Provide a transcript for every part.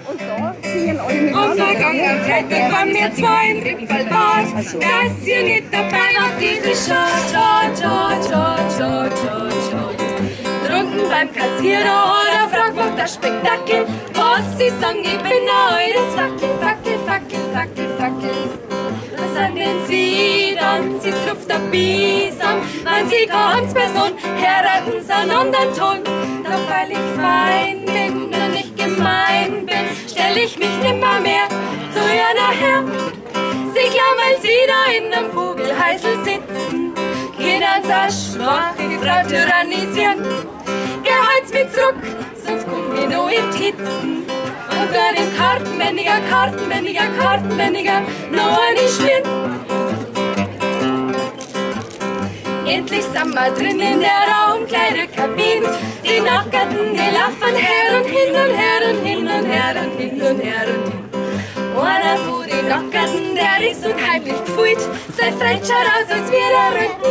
Und da singen alle mit. Und vergangen am Freitag waren wir zwei im Rückfallbad. Dass ihr nicht dabei wart, diese Shot. Drunten beim Kassierer oder fragt nach das Spektakel. Was sie sagen, ich bin eures Fackel. Was an den sie dann, sie trifft der Bisam. Wenn sie ganz Person heiraten, sind anderen Ton. Doch weil ich fein bin und nicht gemein bin, stell ich mich nimmer mehr zu ihr nachher. Sie glauben, weil sie da in dem Vogelheißel sitzen, geht ans schwache Frau tyrannisieren. Gehalt's mich zurück, sonst komm ich noch in Titzen. Und bei dem Kartenbändiger, noch eine spielen. Endlich sind wir drin in der Raumkleidekabine. Die Nackerten, die laufen her und hin. Einer von den Nackerten, der ist unheimlich gefühlt. Sein Freund schaut aus, als wäre er Rücken.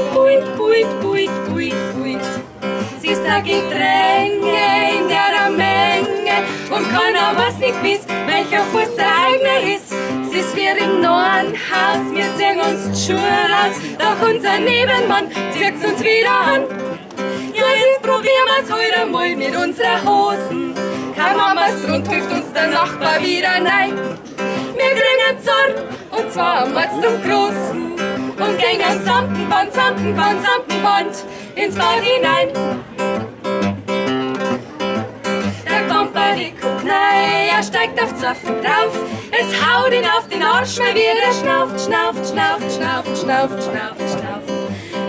Sie ist ein Gedränge in der Menge und keiner weiß nicht bis, welcher Fuß der eigene ist. Sie ist wie im Nornhaus, wir ziehen uns die Schuhe raus, doch unser Nebenmann zieht uns wieder an. Ja, jetzt probieren wir's heute mal mit unseren Hosen. Kaum haben wir's drunter, hilft uns der Nachbar wieder rein. Wir kriegen Zorn, und zwar am letzten Großen, und gehen Samtenband ins Bad hinein. Der Kompanie guckt rein, er steigt auf Zoffen drauf, es haut ihn auf den Arsch, weil wieder schnauft.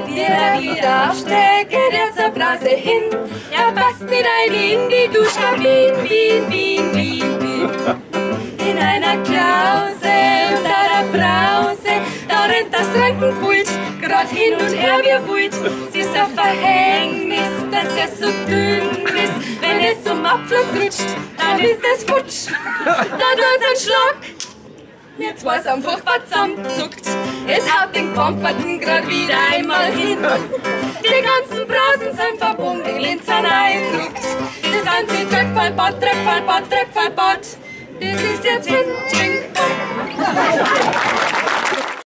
Wie er wieder aufsteigt, geht er zur Brause hin, er passt nicht ein in die Duschkabine, Wien. In einer Klause unter der Brause, da rennt das Röntgenpult grad hin und her wie wild. Sie ist ein Verhängnis, dass er so dünn ist. Wenn es zum Abfluss rutscht, dann ist es futsch. Da tut's ein Schlag, wir zwei sind furchtbar zusammengezuckt. Es haut den Komparten grad wieder einmal hin. Die ganzen Brasen sind verbunden, die Linsen eingedruckt. Das ganze Dreckfallbad. Das ist jetzt hin.